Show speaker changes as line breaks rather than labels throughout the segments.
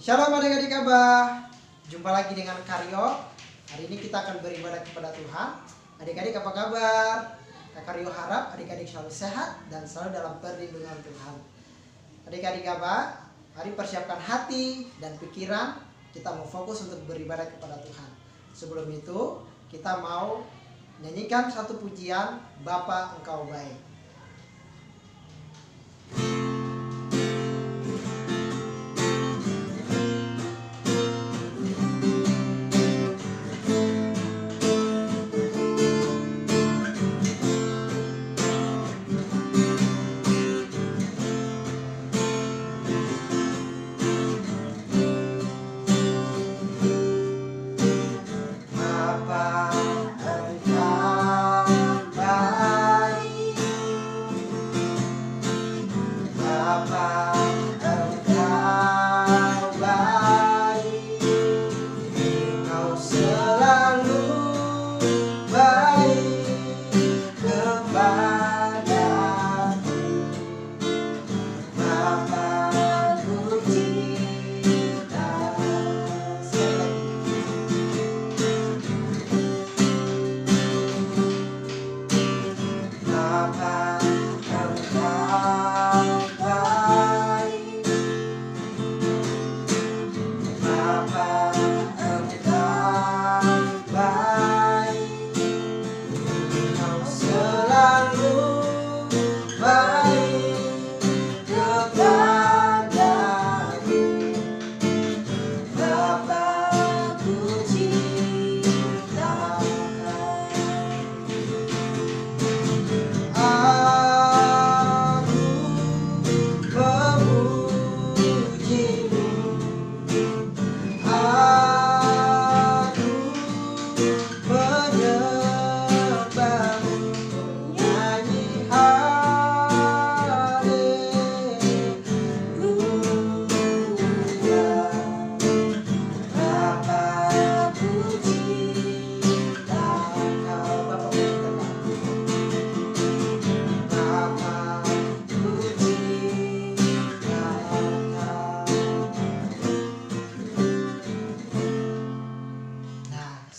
Shalom adik-adik Abah. Jumpa lagi dengan Karyo. Hari ini kita akan beribadah kepada Tuhan. Adik-adik apa kabar? Kak Karyo harap adik-adik selalu sehat dan selalu dalam perlindungan Tuhan. Adik-adik Abah, mari persiapkan hati dan pikiran. Kita mau fokus untuk beribadah kepada Tuhan. Sebelum itu, kita mau nyanyikan satu pujian, Bapa Engkau Baik.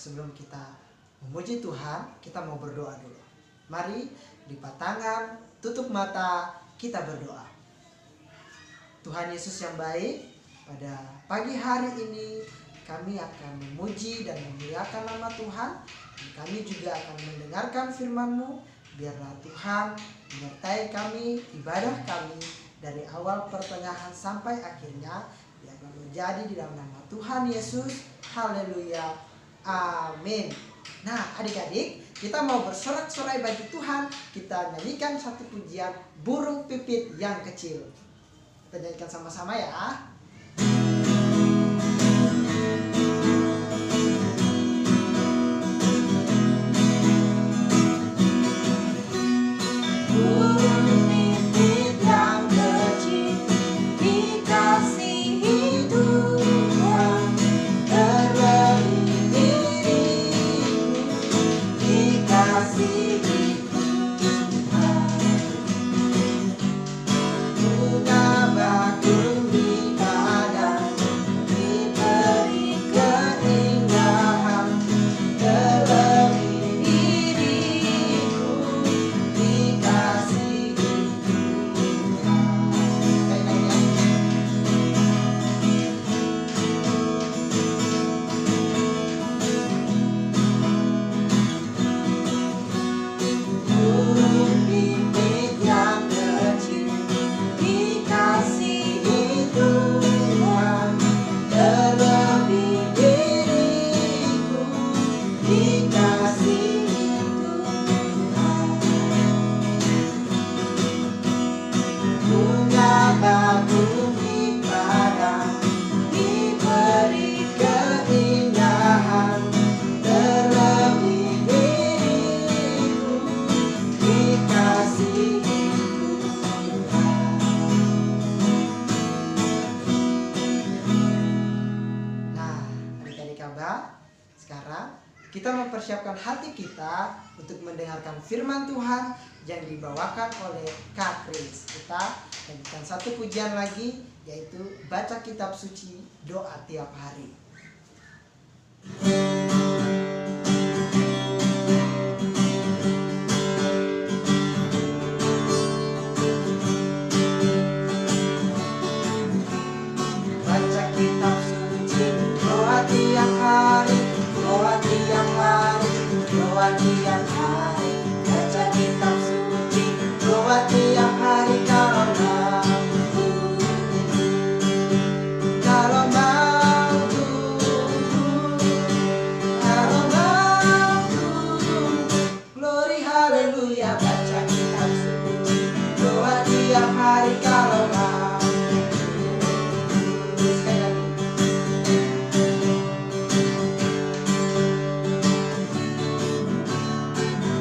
Sebelum kita memuji Tuhan, kita mau berdoa dulu. Mari lipat tangan, tutup mata, kita berdoa. Tuhan Yesus yang baik, pada pagi hari ini kami akan memuji dan memuliakan nama Tuhan. Kami juga akan mendengarkan firman-Mu. Biarlah Tuhan menyertai kami, ibadah kami dari awal pertengahan sampai akhirnya. Biarlah menjadi di dalam nama Tuhan Yesus. Haleluya. Amin. Nah adik-adik, kita mau bersorak-sorai bagi Tuhan. Kita nyanyikan satu pujian, Burung Pipit yang Kecil. Kita nyanyikan sama-sama ya. Sekarang kita mempersiapkan hati kita untuk mendengarkan firman Tuhan yang dibawakan oleh Kak Kris. Kita nyanyikan satu pujian lagi, yaitu baca kitab suci doa tiap hari. Baca kitab suci, doa tiap hari, doa tiap hari, doa tiap hari. Baca kitab suci, doa tiap hari kalau mampu. Kalau mampu, kalau mampu. Glory haleluya, baca kitab suci, doa tiap hari kalau mampu.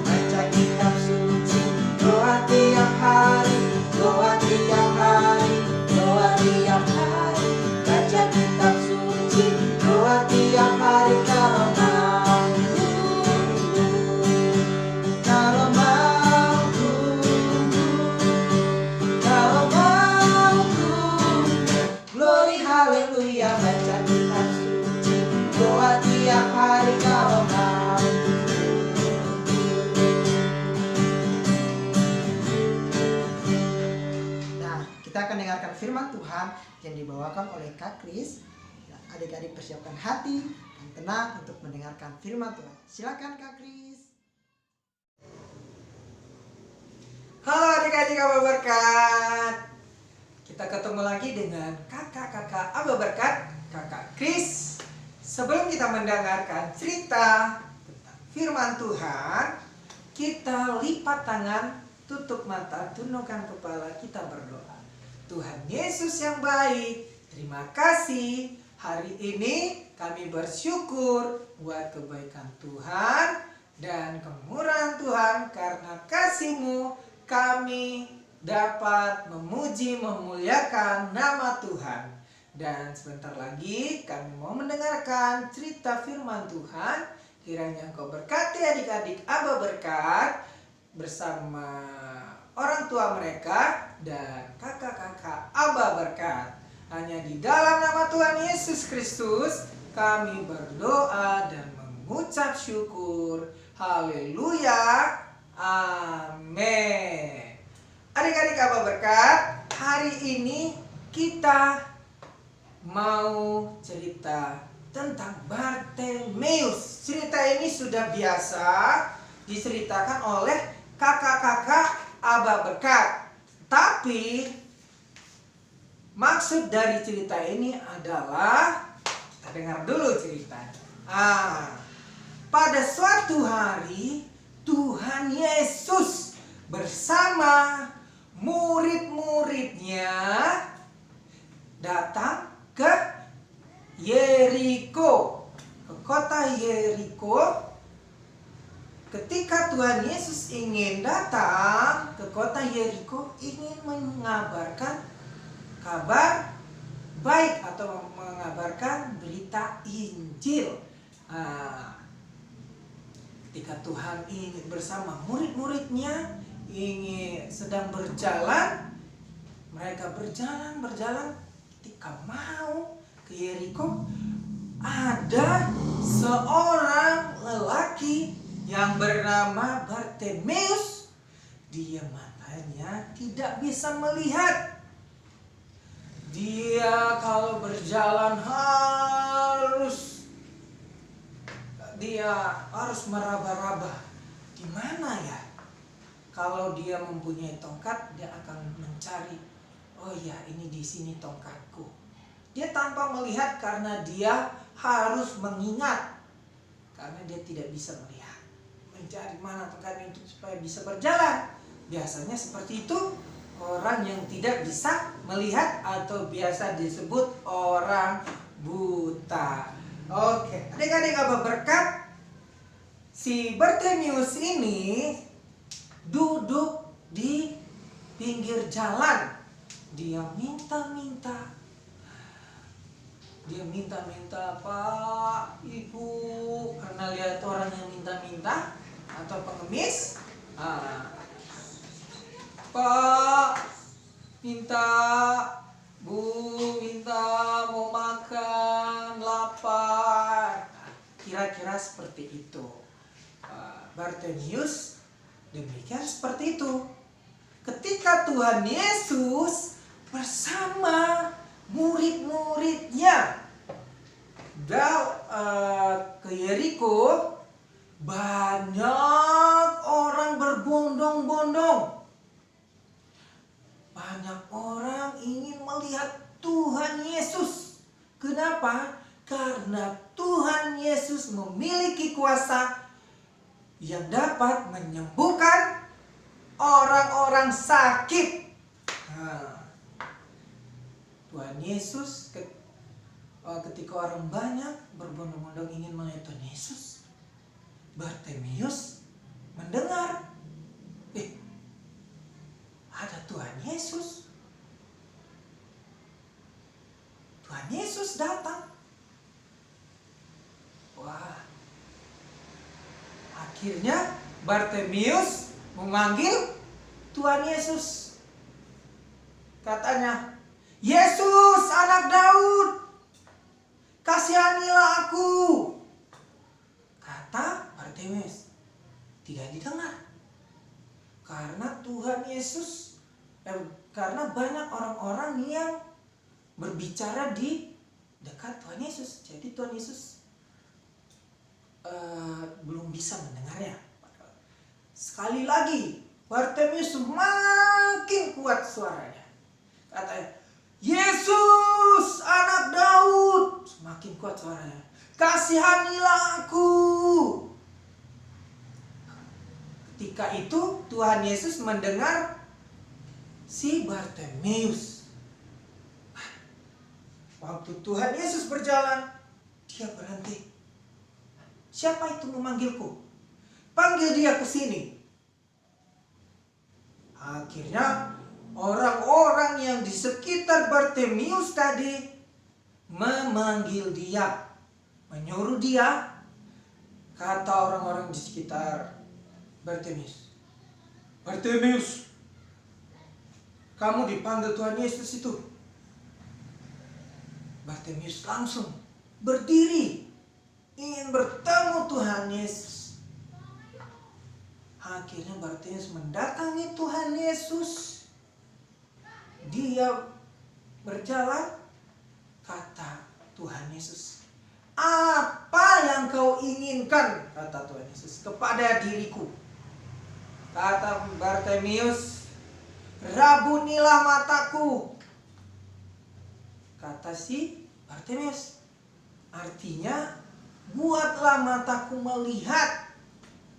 Baca kitab suci, doa tiap hari, doa tiap hari, doa tiap hari. Baca kitab suci, doa tiap hari kalau mampu. Kalau mampu, kalau mampu. Glory haleluya, baca kitab suci, doa tiap hari kalau mampu. Nah, kita akan dengarkan firman Tuhan yang dibawakan oleh Kak Kris. Adik-adik persiapkan hati dan tenang untuk mendengarkan firman Tuhan. Silakan Kak Kris.
Halo adik-adik Aba Berkat. Kita ketemu lagi dengan kakak-kakak Aba Berkat, kakak Kris. Sebelum kita mendengarkan cerita tentang firman Tuhan, kita lipat tangan, tutup mata, tundukkan kepala, kita berdoa. Tuhan Yesus yang baik, terima kasih. Hari ini kami bersyukur buat kebaikan Tuhan dan kemurahan Tuhan. Karena kasih-Mu kami dapat memuji, memuliakan nama Tuhan. Dan sebentar lagi kami mau mendengarkan cerita firman Tuhan. Kiranya Engkau berkati adik-adik Aba Berkat bersama orang tua mereka dan kakak-kakak Aba Berkat. Hanya di dalam nama Tuhan Yesus Kristus kami berdoa dan mengucap syukur. Haleluya. Amin. Adik-adik Aba Berkat, hari ini kita mau cerita tentang Bartimeus. Cerita ini sudah biasa diceritakan oleh kakak-kakak Aba Berkat. Tapi maksud dari cerita ini adalah, kita dengar dulu ceritanya. Pada suatu hari Tuhan Yesus bersama murid-muridnya datang ke Yeriko, ke kota Yeriko. Ketika Tuhan Yesus ingin datang ke kota Yeriko, ingin mengabarkan kabar baik atau mengabarkan berita Injil. Ketika Tuhan ingin bersama murid-muridnya ingin sedang berjalan, mereka berjalan. Ketika mau ke Yeriko, ada seorang lelaki yang bernama Bartimeus. Dia matanya tidak bisa melihat. Dia kalau berjalan harus meraba-raba. Di mana ya? Kalau dia mempunyai tongkat, dia akan mencari. Oh ya, ini di sini tongkatku. Dia tanpa melihat karena dia harus mengingat. Karena dia tidak bisa melihat. Mencari mana tongkat itu supaya bisa berjalan. Biasanya seperti itu orang yang tidak bisa melihat atau biasa disebut orang buta. Oke, adik-adik Aba Berkat, si Bartimeus ini duduk di pinggir jalan. Dia minta-minta. Pak, Ibu, karena lihat orang yang minta-minta atau pengemis. Pak, minta, Bu, minta mau makan. seperti itu. Bartimius demikian seperti itu. Ketika Tuhan Yesus bersama murid-muridnya ke Yeriko, banyak orang berbondong-bondong. Banyak orang ingin melihat Tuhan Yesus. Kenapa? Karena Tuhan Yesus memiliki kuasa yang dapat menyembuhkan orang-orang sakit. Tuhan Yesus ketika orang banyak berbondong-bondong ingin melihat Tuhan Yesus, Bartimius mendengar, ada Tuhan Yesus. Tuhan Yesus datang. Wah. Akhirnya Bartimius memanggil Tuhan Yesus. Katanya, "Yesus, anak Daud, kasihanilah aku." Kata Bartimius, tidak didengar. Karena Tuhan Yesus, karena banyak orang-orang yang berbicara di dekat Tuhan Yesus. Jadi Tuhan Yesus belum bisa mendengarnya. Sekali lagi Bartimius semakin kuat suaranya. Katanya, "Yesus, anak Daud." Semakin kuat suaranya. "Kasihanilah aku." Ketika itu Tuhan Yesus mendengar si Bartimius. Waktu Tuhan Yesus berjalan, dia berhenti. "Siapa itu memanggilku? Panggil dia ke sini." Akhirnya orang-orang yang di sekitar Bartimius tadi memanggil dia, menyuruh dia. Kata orang-orang di sekitar Bartimius, "Bartimius, kamu dipanggil Tuhan Yesus itu." Bartimius langsung berdiri, ingin bertemu Tuhan Yesus. Akhirnya Bartimius mendatangi Tuhan Yesus. Dia berjalan, kata Tuhan Yesus, "Apa yang kau inginkan?" kata Tuhan Yesus, "kepada diriku." Kata Bartimius, "Rabunilah mataku." Kata si Bartimius, artinya buatlah mataku melihat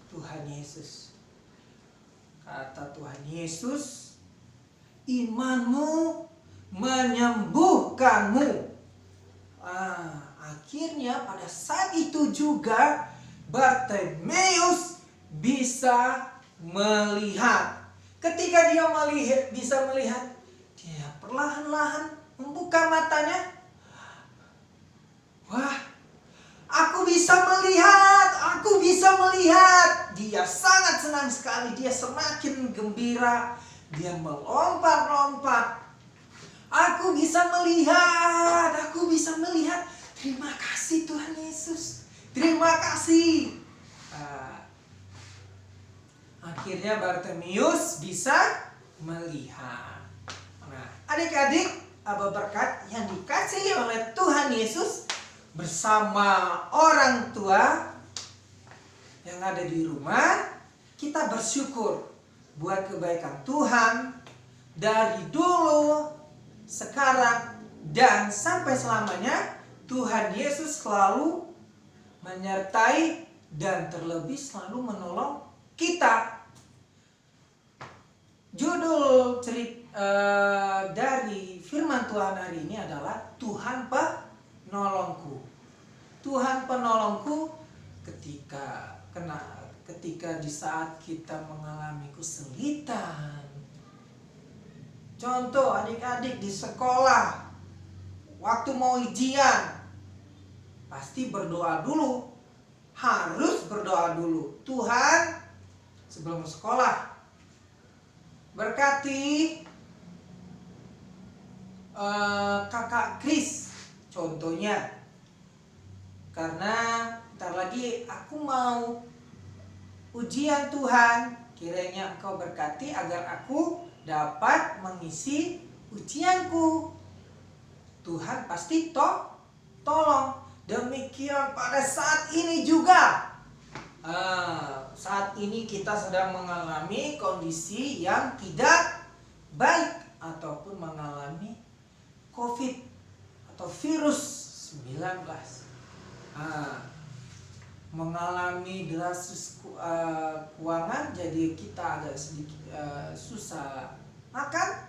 Tuhan Yesus. Kata Tuhan Yesus, "Imanmu menyembuhkanmu." Akhirnya pada saat itu juga Bartimius bisa melihat. Ketika dia bisa melihat, dia perlahan-lahan membuka matanya. "Wah, aku bisa melihat, aku bisa melihat." Dia sangat senang sekali, dia semakin gembira, dia melompat-lompat. "Aku bisa melihat, aku bisa melihat. Terima kasih Tuhan Yesus, terima kasih." Akhirnya Bartimius bisa melihat. Nah, adik-adik Aba Berkat yang dikasihi oleh Tuhan Yesus, bersama orang tua yang ada di rumah, kita bersyukur buat kebaikan Tuhan dari dulu, sekarang, dan sampai selamanya. Tuhan Yesus selalu menyertai dan terlebih selalu menolong kita. Judul dari firman Tuhan hari ini adalah Tuhan penolongku. Tuhan penolongku ketika di saat kita mengalami kesulitan. Contoh adik-adik di sekolah, waktu mau ujian, pasti berdoa dulu. Harus berdoa dulu. "Tuhan, sebelum sekolah, berkati kakak Kris," contohnya. Karena Bentar lagi aku mau ujian Tuhan. Kiranya Engkau berkati agar aku dapat mengisi ujianku. Tuhan pasti tolong. Demikian pada saat ini juga. Saat ini kita sedang mengalami kondisi yang tidak baik ataupun mengalami COVID atau virus 19. Mengalami drastis keuangan, jadi kita agak sedikit susah makan,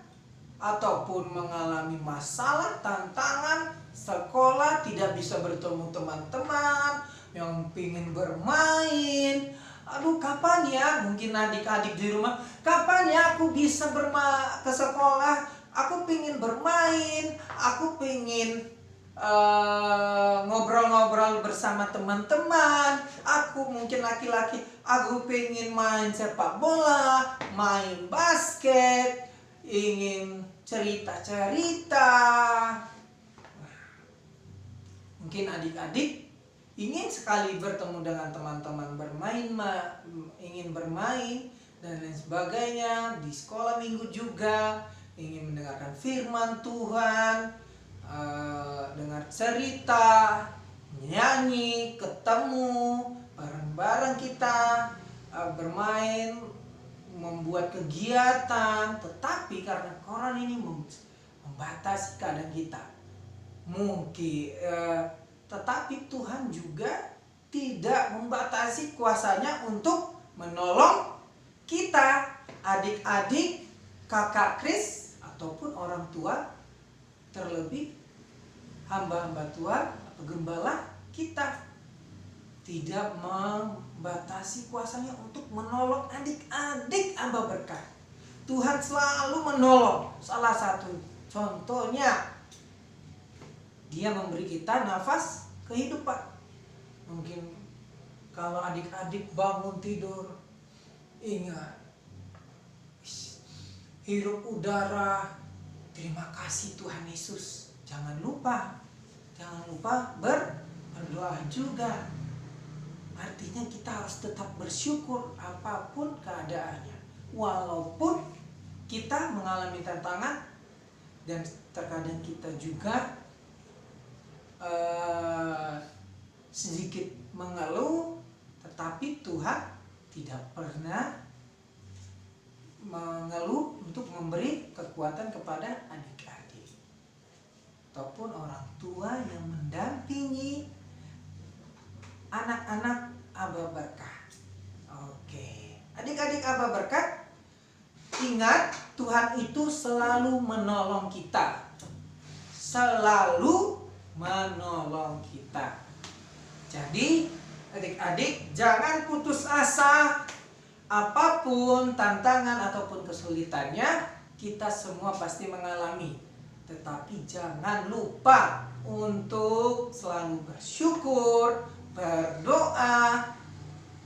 ataupun mengalami masalah, tantangan sekolah, tidak bisa bertemu teman-teman yang pingin bermain. Aduh, kapan ya, mungkin adik-adik di rumah, kapan ya aku bisa ke sekolah, aku pingin bermain, aku pingin ngobrol-ngobrol bersama teman-teman. Aku mungkin laki-laki, aku pengen main sepak bola, main basket, ingin cerita-cerita. Mungkin adik-adik ingin sekali bertemu dengan teman-teman, ingin bermain dan lain sebagainya. Di sekolah minggu juga ingin mendengarkan firman Tuhan, dengar cerita, nyanyi, ketemu bareng-bareng kita, bermain, membuat kegiatan. Tetapi karena corona ini membatasi keadaan kita, mungkin tetapi Tuhan juga tidak membatasi kuasanya untuk menolong kita, adik-adik, kakak Kris, ataupun orang tua, terlebih hamba-hamba Tuhan, gembala kita, tidak membatasi kuasanya untuk menolong adik-adik hamba berkat. Tuhan selalu menolong. Salah satu contohnya, Dia memberi kita nafas kehidupan. Mungkin kalau adik-adik bangun tidur, ingat, hirup udara, terima kasih Tuhan Yesus. Jangan lupa berdoa juga. Artinya kita harus tetap bersyukur apapun keadaannya. Walaupun kita mengalami tantangan dan terkadang kita juga sedikit mengeluh, tetapi Tuhan tidak pernah mengeluh untuk memberi kekuatan kepada adik-adik ataupun orang tua yang mendampingi anak-anak Aba Berkat. Oke, adik-adik Aba Berkat, ingat Tuhan itu selalu menolong kita. Selalu menolong kita. Jadi adik-adik jangan putus asa. Apapun tantangan ataupun kesulitannya, kita semua pasti mengalami. Tetapi jangan lupa untuk selalu bersyukur, berdoa,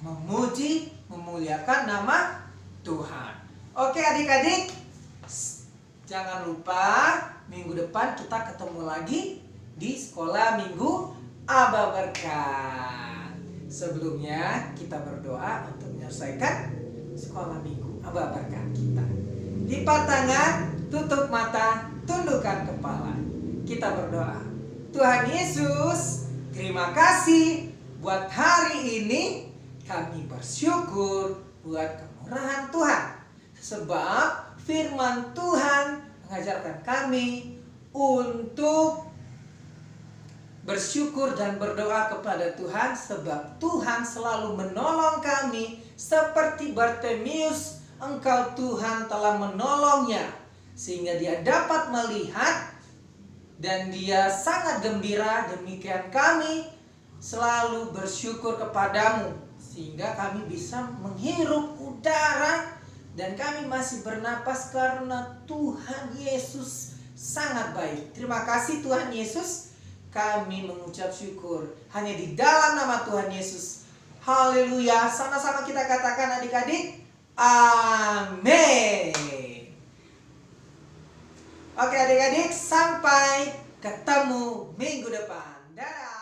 memuji, memuliakan nama Tuhan. Oke adik-adik, jangan lupa minggu depan kita ketemu lagi di sekolah minggu Aba Berkat. Sebelumnya kita berdoa untuk menyelesaikan sekolah minggu Aba Berkat kita. Lipat tangan, tutup mata, tundukkan kepala. Kita berdoa. Tuhan Yesus, terima kasih buat hari ini. Kami bersyukur buat kemurahan Tuhan. Sebab firman Tuhan mengajarkan kami untuk bersyukur dan berdoa kepada Tuhan, sebab Tuhan selalu menolong kami. Seperti Bartimius, Engkau Tuhan telah menolongnya sehingga dia dapat melihat dan dia sangat gembira. Demikian kami selalu bersyukur kepadamu sehingga kami bisa menghirup udara dan kami masih bernapas karena Tuhan Yesus sangat baik. Terima kasih Tuhan Yesus. Kami mengucap syukur hanya di dalam nama Tuhan Yesus. Haleluya. Sama-sama kita katakan adik-adik. Amin. Oke adik-adik, sampai ketemu minggu depan. Dadah.